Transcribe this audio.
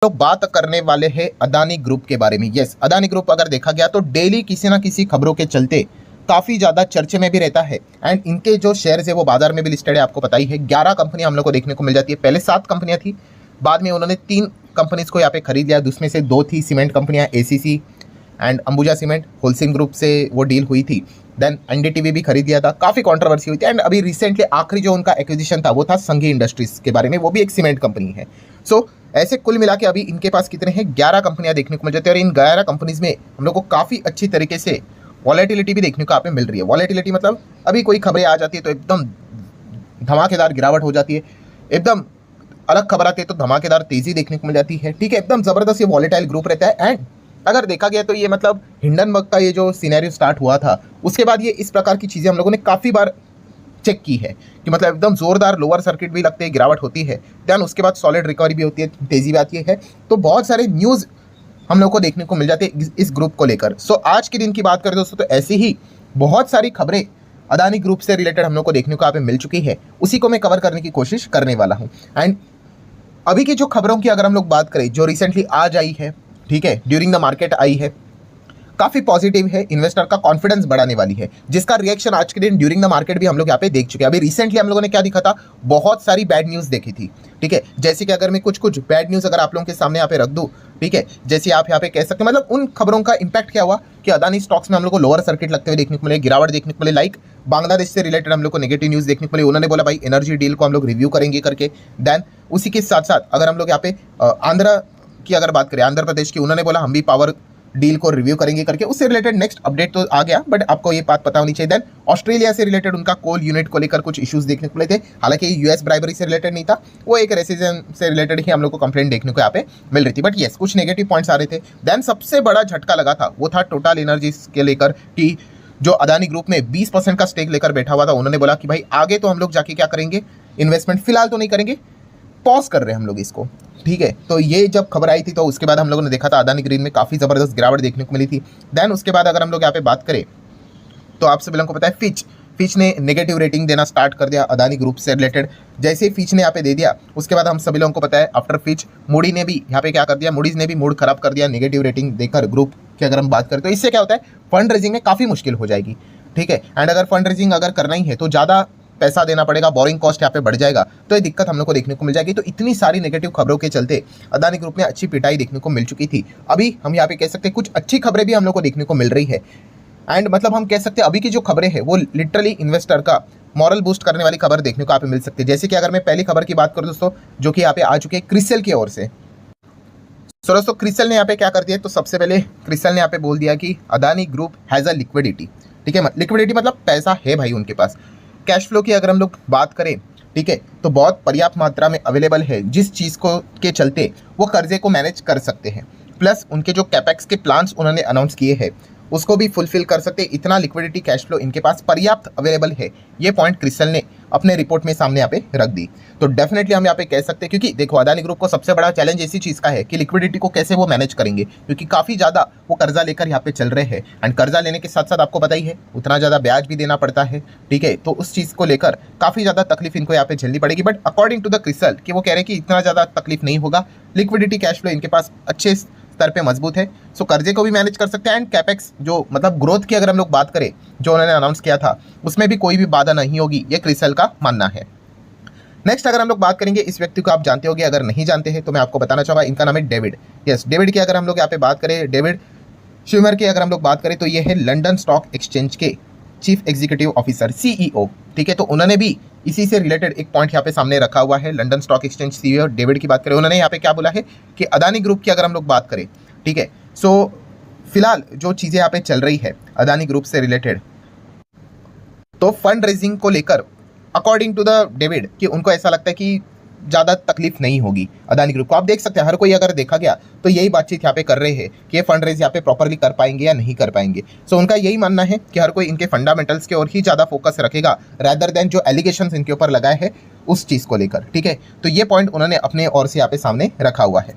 लोग बात करने वाले हैं अदानी ग्रुप के बारे में। यस, अदानी ग्रुप अगर देखा गया तो डेली किसी ना किसी खबरों के चलते काफ़ी ज़्यादा चर्चे में भी रहता है एंड इनके जो शेयर्स है वो बाजार में भी लिस्टेड है, आपको पता ही है। 11 कंपनियां हम लोग को देखने को मिल जाती है। पहले 7 कंपनियां थी, बाद में उन्होंने 3 कंपनीज को यहाँ पे खरीद लिया, जिसमें से 2 थी सीमेंट कंपनियां, ACC and Ambuja cement. Wholesale group से वो डील हुई थी। देन एनडीटीवी भी खरीद लिया था, काफ़ी कंट्रोवर्सी हुई थी। एंड अभी रिसेंटली आखिरी जो उनका एक्विजिशन था वो था संघी इंडस्ट्रीज के बारे में, वो भी एक सीमेंट कंपनी है। सो ऐसे कुल मिला के अभी इनके पास कितने हैं, 11 कंपनियां देखने को मिल जाती है। और इन 11 कंपनीज में हम लोग को काफ़ी अच्छी तरीके से वॉलेटिलिटी भी देखने को यहाँ पे मिल रही है। वॉलेटिलिटी मतलब अभी कोई खबरें आ जाती है तो एकदम धमाकेदार गिरावट हो जाती है, एकदम अलग खबर आती है तो धमाकेदार तेजी देखने को मिल जाती है। ठीक है, एकदम ज़बरदस्त ये वॉलेटाइल ग्रुप रहता है। एंड अगर देखा गया तो ये मतलब हिंडनबर्ग का ये जो सिनेरियो स्टार्ट हुआ था उसके बाद ये इस प्रकार की चीज़ें हम लोगों ने काफ़ी बार चेक की है कि मतलब एकदम जोरदार लोअर सर्किट भी लगते हैं, गिरावट होती है, देन उसके बाद सॉलिड रिकवरी भी होती है, तेजी भी आती है। तो बहुत सारे न्यूज़ हम लोग को देखने को मिल जाते हैं इस ग्रुप को लेकर। सो आज के दिन की बात करें दोस्तों तो ऐसी ही बहुत सारी खबरें अदानी ग्रुप से रिलेटेड हम लोग को देखने को यहाँ पे मिल चुकी है, उसी को मैं कवर करने की कोशिश करने वाला हूँ। एंड अभी की जो खबरों की अगर हम लोग बात करें जो रिसेंटली आज आई है, ठीक है, ड्यूरिंग द मार्केट आई है, काफ़ी पॉजिटिव है, इन्वेस्टर का कॉन्फिडेंस बढ़ाने वाली है, जिसका रिएक्शन आज के दिन ड्यूरिंग द मार्केट भी हम लोग यहाँ पे देख चुके हैं। अभी रिसेंटली हम लोगों ने क्या दिखा था, बहुत सारी बैड न्यूज़ देखी थी। ठीक है, जैसे कि अगर मैं कुछ बैड न्यूज़ अगर आप लोगों के सामने यहाँ पे रख दूँ, ठीक है, जैसे आप यहाँ पे कह सकते हैं मतलब उन खबरों का इंपैक्ट क्या हुआ कि अदानी स्टॉक्स में हम लोग को लोअर सर्किट लगते हुए देखने को मिले, गिरावट देखने को मिले। लाइक बांग्लादेश से रिलेटेड हम लोग को नेगेटिव न्यूज़ देखने को मिले, उन्होंने बोला भाई एनर्जी डील को हम लोग रिव्यू करेंगे करके। देन उसी के साथ साथ अगर हम लोग यहाँ पे आंध्र की अगर बात करें, आंध्र प्रदेश की, उन्होंने बोला हम भी पावर डील को रिव्यू करेंगे करके। उससे रिलेटेड नेक्स्ट अपडेट तो आ गया, बट आपको ये बात पता होनी चाहिए। देन ऑस्ट्रेलिया से रिलेटेड उनका कोल यूनिट को लेकर कुछ इश्यूज देखने को मिले थे, हालांकि यूएस ब्राइबरी से रिलेटेड नहीं था, वो एक रेसिजन से रिलेटेड ही हम लोग को कंप्लेंट देखने को यहाँ पे मिल रही थी। बट येस, कुछ नेगेटिव पॉइंट्स आ रहे थे। देन सबसे बड़ा झटका लगा था वो था टोटल एनर्जीज के लेकर कि जो अदानी ग्रुप में 20% का स्टेक लेकर बैठा हुआ था, उन्होंने बोला कि भाई आगे तो हम लोग जाके क्या करेंगे, इन्वेस्टमेंट फिलहाल तो नहीं करेंगे, पॉज कर रहे हैं हम लोग इसको। ठीक है, तो ये जब खबर आई थी तो उसके बाद हम लोगों ने देखा था अदानी ग्रीन में काफ़ी ज़बरदस्त गिरावट देखने को मिली थी। देन उसके बाद अगर हम लोग यहाँ पे बात करें तो आप सभी लोगों को पता है फिच ने नेगेटिव रेटिंग देना स्टार्ट कर दिया अदानी ग्रुप से रिलेटेड। जैसे ही फिच ने यहाँ पे दे दिया उसके बाद हम सभी लोगों को पता है आफ्टर फिच मूडी ने भी यहाँ पे क्या कर दिया, मूडीज ने भी मूड खराब कर दिया नेगेटिव रेटिंग देकर ग्रुप की अगर हम बात करें तो। इससे क्या होता है, फंड रेजिंग में काफ़ी मुश्किल हो जाएगी। ठीक है, एंड अगर फंड रेजिंग अगर करना ही है तो ज़्यादा पैसा देना पड़ेगा, बोरिंग कॉस्ट यहाँ पे बढ़ जाएगा, तो ये दिक्कत हम लोग को देखने को मिल जाएगी। तो इतनी सारी नेगेटिव खबरों के चलते अदानी ग्रुप में अच्छी पिटाई देखने को मिल चुकी थी। अभी हम यहाँ पे कह सकते हैं कुछ अच्छी खबरें भी हम लोग को देखने को मिल रही है। एंड मतलब हम कह सकते हैं अभी की जो खबरें हैं वो लिटरली इन्वेस्टर का मॉरल बूस्ट करने वाली खबर देखने को यहाँ पे मिल सकती है। जैसे कि अगर मैं पहली खबर की बात करूँ दोस्तों, जो कि यहाँ पे आ चुके हैं क्रिसल की ओर से। सो दोस्तों क्रिसल ने यहाँ पे क्या कर दिया, तो सबसे पहले क्रिसल ने यहाँ पे बोल दिया कि Adani group has a liquidity. ठीक है, लिक्विडिटी मतलब पैसा है भाई उनके पास। कैश फ्लो की अगर हम लोग बात करें, ठीक है, तो बहुत पर्याप्त मात्रा में अवेलेबल है, जिस चीज़ को के चलते वो कर्जे को मैनेज कर सकते हैं। प्लस उनके जो कैपेक्स के प्लान्स उन्होंने अनाउंस किए हैं उसको भी फुलफिल कर सकते हैं। इतना लिक्विडिटी कैश फ्लो इनके पास पर्याप्त अवेलेबल है, ये पॉइंट क्रिसल ने अपने रिपोर्ट में सामने यहाँ पे रख दी। तो डेफिनेटली हम यहाँ पे कह सकते हैं, क्योंकि देखो अदानी ग्रुप को सबसे बड़ा चैलेंज इसी चीज़ का है कि लिक्विडिटी को कैसे वो मैनेज करेंगे, क्योंकि काफ़ी ज़्यादा वो कर्जा लेकर यहाँ पे चल रहे हैं। एंड कर्जा लेने के साथ साथ आपको पता ही है उतना ज़्यादा ब्याज भी देना पड़ता है। ठीक है, तो उस चीज़ को लेकर काफ़ी ज़्यादा तकलीफ इनको यहाँ पे झेलनी पड़ेगी। But according to the CRISIL कि वो कह रहे हैं कि इतना ज़्यादा तकलीफ नहीं होगा, लिक्विडिटी कैश फ्लो इनके पास अच्छे स्तर पे मजबूत है। सो कर्जे को भी मैनेज कर सकते हैं। एंड कैपेक्स जो मतलब ग्रोथ की अगर हम लोग बात करें जो उन्होंने अनाउंस किया था उसमें भी कोई भी बाधा नहीं होगी, ये क्रिसल का मानना है। नेक्स्ट अगर हम लोग बात करेंगे, इस व्यक्ति को आप जानते होंगे, अगर नहीं जानते हैं तो मैं आपको बताना चाहूँगा, इनका नाम है डेविड। यस, डेविड की अगर हम लोग यहाँ पे बात करें, डेविड शिमर की अगर हम लोग बात करें तो ये है लंदन स्टॉक एक्सचेंज के चीफ एग्जीक्यूटिव ऑफिसर, सीईओ। ठीक है, तो उन्होंने भी इसी से रिलेटेड एक पॉइंट यहाँ पे सामने रखा हुआ है। London stock exchange CEO David की बात करें, उन्होंने यहाँ पे क्या बोला है कि अदानी ग्रुप की अगर हम लोग बात करें, ठीक है, सो फिलहाल जो चीज़ें यहाँ पे चल रही है अदानी ग्रुप से रिलेटेड, तो फंड रेजिंग को लेकर अकॉर्डिंग टू द डेविड कि उनको ऐसा लगता है कि ज़्यादा तकलीफ नहीं होगी अदानी ग्रुप को। आप देख सकते हैं हर कोई अगर देखा गया तो यही बातचीत यहाँ पे कर रहे हैं कि ये फंड रेज यहाँ पे प्रॉपरली कर पाएंगे या नहीं कर पाएंगे। सो उनका यही मानना है कि हर कोई इनके फंडामेंटल्स के ओर ही ज़्यादा फोकस रखेगा रैदर देन जो एलिगेशंस इनके ऊपर लगाए हैं उस चीज़ को लेकर। ठीक है, तो ये पॉइंट उन्होंने अपने ओर से यहाँ पे सामने रखा हुआ है।